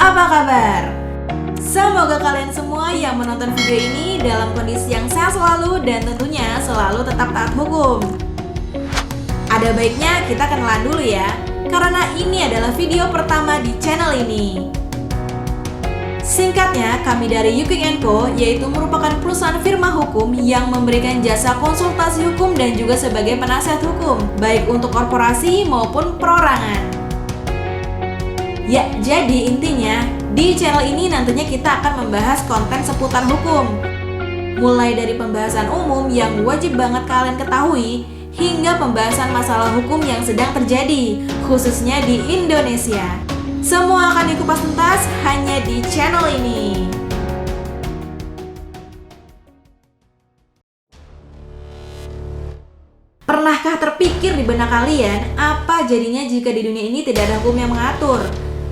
Apa kabar? Semoga kalian semua yang menonton video ini dalam kondisi yang sehat selalu dan tentunya selalu tetap taat hukum. Ada baiknya kita kenalan dulu ya, karena ini adalah video pertama di channel ini. Singkatnya, kami dari Yuking & Co, yaitu merupakan perusahaan firma hukum yang memberikan jasa konsultasi hukum dan juga sebagai penasihat hukum, baik untuk korporasi maupun perorangan. Ya, jadi intinya, di channel ini nantinya kita akan membahas konten seputar hukum. Mulai dari pembahasan umum yang wajib banget kalian ketahui, hingga pembahasan masalah hukum yang sedang terjadi, khususnya di Indonesia. Semua akan dikupas tuntas hanya di channel ini. Pernahkah terpikir di benak kalian apa jadinya jika di dunia ini tidak ada hukum yang mengatur?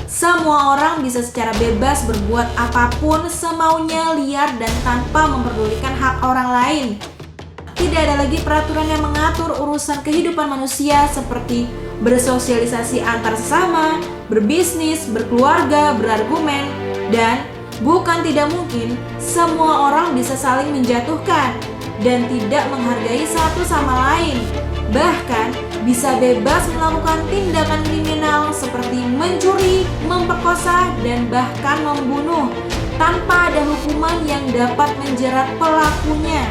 Semua orang bisa secara bebas berbuat apapun semaunya, liar dan tanpa memperdulikan hak orang lain. Tidak ada lagi peraturan yang mengatur urusan kehidupan manusia seperti bersosialisasi antar sesama, berbisnis, berkeluarga, berargumen, dan bukan tidak mungkin semua orang bisa saling menjatuhkan dan tidak menghargai satu sama lain. Bahkan bisa bebas melakukan tindakan kriminal seperti mencuri, memperkosa, dan bahkan membunuh tanpa ada hukuman yang dapat menjerat pelakunya.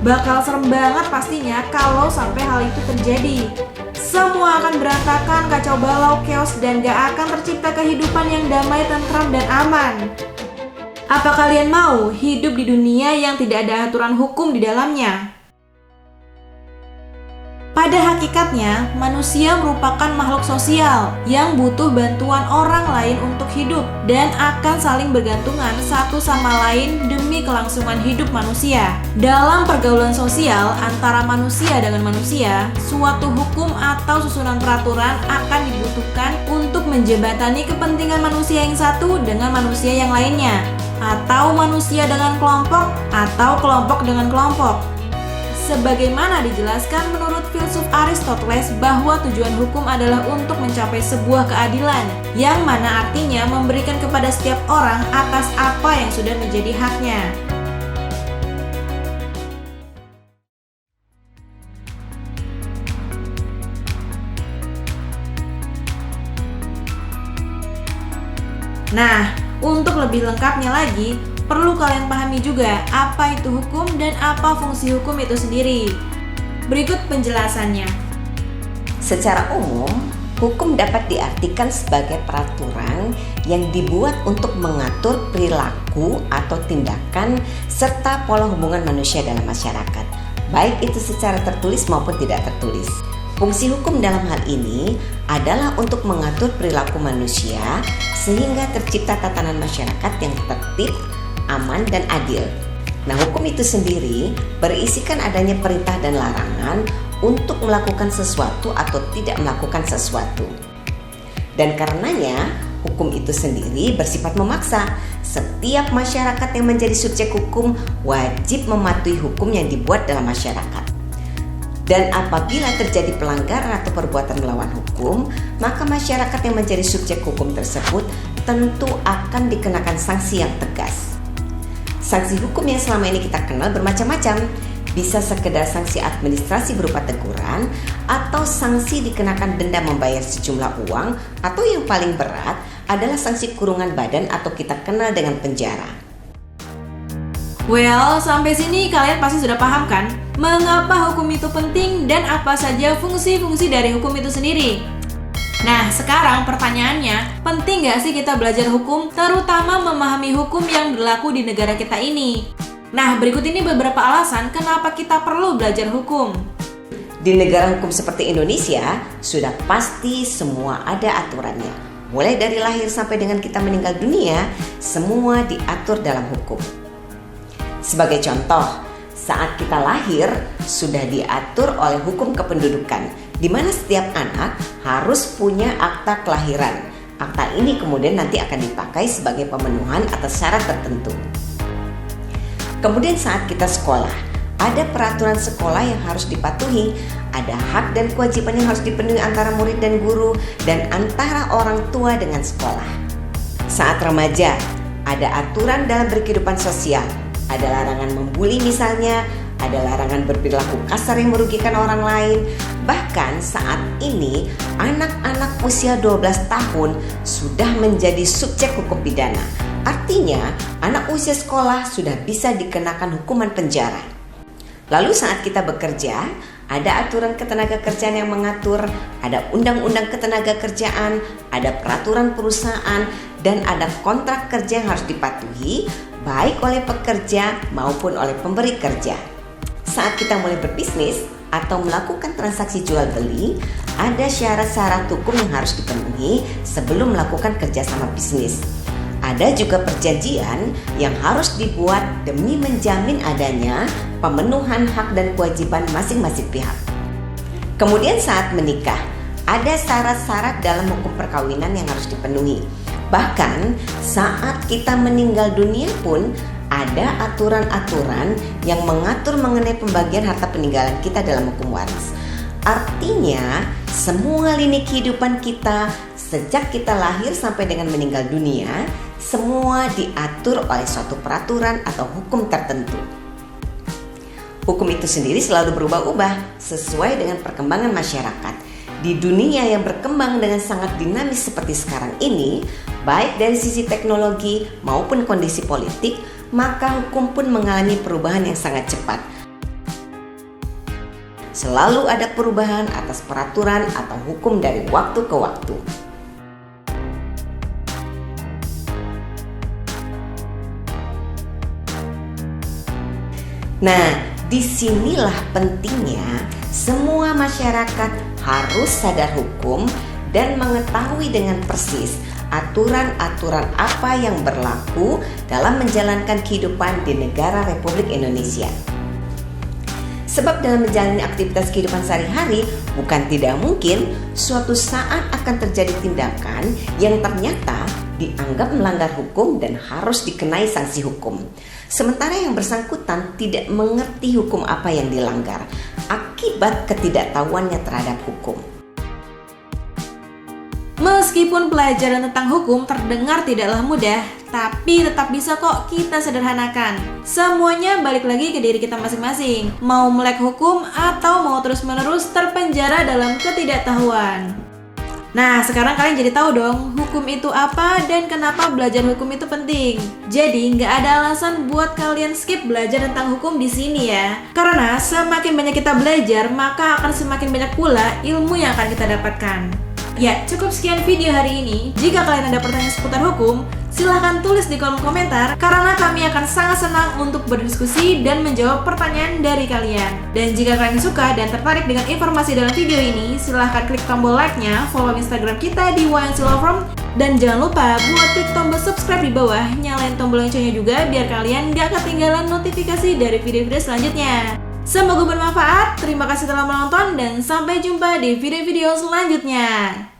Bakal serem banget pastinya kalau sampai hal itu terjadi. Semua akan berantakan, kacau balau, chaos, dan gak akan tercipta kehidupan yang damai, tentram, dan aman. Apa kalian mau hidup di dunia yang tidak ada aturan hukum di dalamnya? Pada hakikatnya, manusia merupakan makhluk sosial yang butuh bantuan orang lain untuk hidup dan akan saling bergantungan satu sama lain demi kelangsungan hidup manusia. Dalam pergaulan sosial antara manusia dengan manusia, suatu hukum atau susunan peraturan akan dibutuhkan untuk menjembatani kepentingan manusia yang satu dengan manusia yang lainnya, atau manusia dengan kelompok, atau kelompok dengan kelompok. Sebagaimana dijelaskan menurut filsuf Aristoteles bahwa tujuan hukum adalah untuk mencapai sebuah keadilan, yang mana artinya memberikan kepada setiap orang atas apa yang sudah menjadi haknya. Nah, untuk lebih lengkapnya lagi, perlu kalian pahami juga apa itu hukum dan apa fungsi hukum itu sendiri. Berikut penjelasannya. Secara umum, hukum dapat diartikan sebagai peraturan yang dibuat untuk mengatur perilaku atau tindakan serta pola hubungan manusia dalam masyarakat, baik itu secara tertulis maupun tidak tertulis. Fungsi hukum dalam hal ini adalah untuk mengatur perilaku manusia sehingga tercipta tatanan masyarakat yang tertib, aman, dan adil. Nah, hukum itu sendiri berisikan adanya perintah dan larangan untuk melakukan sesuatu atau tidak melakukan sesuatu. Dan karenanya, hukum itu sendiri bersifat memaksa. Setiap masyarakat yang menjadi subjek hukum wajib mematuhi hukum yang dibuat dalam masyarakat. Dan apabila terjadi pelanggaran atau perbuatan melawan hukum, maka masyarakat yang menjadi subjek hukum tersebut tentu akan dikenakan sanksi yang tegas. Sanksi hukum yang selama ini kita kenal bermacam-macam, bisa sekedar sanksi administrasi berupa teguran, atau sanksi dikenakan denda membayar sejumlah uang, atau yang paling berat adalah sanksi kurungan badan atau kita kenal dengan penjara. Well, sampai sini kalian pasti sudah paham kan? Mengapa hukum itu penting dan apa saja fungsi-fungsi dari hukum itu sendiri? Nah, sekarang pertanyaannya, penting gak sih kita belajar hukum, terutama memahami hukum yang berlaku di negara kita ini? Nah, berikut ini beberapa alasan kenapa kita perlu belajar hukum. Di negara hukum seperti Indonesia, sudah pasti semua ada aturannya. Mulai dari lahir sampai dengan kita meninggal dunia, semua diatur dalam hukum. Sebagai contoh, saat kita lahir, sudah diatur oleh hukum kependudukan, di mana setiap anak harus punya akta kelahiran. Akta ini kemudian nanti akan dipakai sebagai pemenuhan atas syarat tertentu. Kemudian saat kita sekolah, ada peraturan sekolah yang harus dipatuhi, ada hak dan kewajiban yang harus dipenuhi antara murid dan guru, dan antara orang tua dengan sekolah. Saat remaja, ada aturan dalam berkehidupan sosial. Ada larangan membuli misalnya, ada larangan berperilaku kasar yang merugikan orang lain. Bahkan saat ini, anak-anak usia 12 tahun sudah menjadi subjek hukum pidana. Artinya, anak usia sekolah sudah bisa dikenakan hukuman penjara. Lalu saat kita bekerja, ada aturan ketenagakerjaan yang mengatur, ada undang-undang ketenagakerjaan, ada peraturan perusahaan, dan ada kontrak kerja yang harus dipatuhi baik oleh pekerja maupun oleh pemberi kerja. Saat kita mulai berbisnis atau melakukan transaksi jual beli, ada syarat-syarat hukum yang harus dipenuhi sebelum melakukan kerjasama bisnis. Ada juga perjanjian yang harus dibuat demi menjamin adanya pemenuhan hak dan kewajiban masing-masing pihak. Kemudian saat menikah, ada syarat-syarat dalam hukum perkawinan yang harus dipenuhi. Bahkan saat kita meninggal dunia pun ada aturan-aturan yang mengatur mengenai pembagian harta peninggalan kita dalam hukum waris. Artinya, semua lini kehidupan kita sejak kita lahir sampai dengan meninggal dunia, semua diatur oleh suatu peraturan atau hukum tertentu. Hukum itu sendiri selalu berubah-ubah sesuai dengan perkembangan masyarakat. Di dunia yang berkembang dengan sangat dinamis seperti sekarang ini, baik dari sisi teknologi maupun kondisi politik, maka hukum pun mengalami perubahan yang sangat cepat. Selalu ada perubahan atas peraturan atau hukum dari waktu ke waktu. Nah, disinilah pentingnya semua masyarakat harus sadar hukum dan mengetahui dengan persis aturan-aturan apa yang berlaku dalam menjalankan kehidupan di negara Republik Indonesia. Sebab dalam menjalani aktivitas kehidupan sehari-hari, bukan tidak mungkin suatu saat akan terjadi tindakan yang ternyata dianggap melanggar hukum dan harus dikenai sanksi hukum. Sementara yang bersangkutan tidak mengerti hukum apa yang dilanggar akibat ketidaktahuannya terhadap hukum. Meskipun pelajaran tentang hukum terdengar tidaklah mudah, tapi tetap bisa kok kita sederhanakan. Semuanya balik lagi ke diri kita masing-masing. Mau melek hukum atau mau terus-menerus terpenjara dalam ketidaktahuan. Nah, sekarang kalian jadi tahu dong hukum itu apa dan kenapa belajar hukum itu penting. Jadi nggak ada alasan buat kalian skip belajar tentang hukum di sini ya. Karena semakin banyak kita belajar, maka akan semakin banyak pula ilmu yang akan kita dapatkan. Ya, cukup sekian video hari ini. Jika kalian ada pertanyaan seputar hukum, silahkan tulis di kolom komentar karena kami akan sangat senang untuk berdiskusi dan menjawab pertanyaan dari kalian. Dan jika kalian suka dan tertarik dengan informasi dalam video ini, silahkan klik tombol like-nya, follow Instagram kita di @YNCLawFirm, dan jangan lupa buat klik tombol subscribe di bawah, nyalain tombol loncengnya juga biar kalian gak ketinggalan notifikasi dari video-video selanjutnya. Semoga bermanfaat, terima kasih telah menonton dan sampai jumpa di video-video selanjutnya.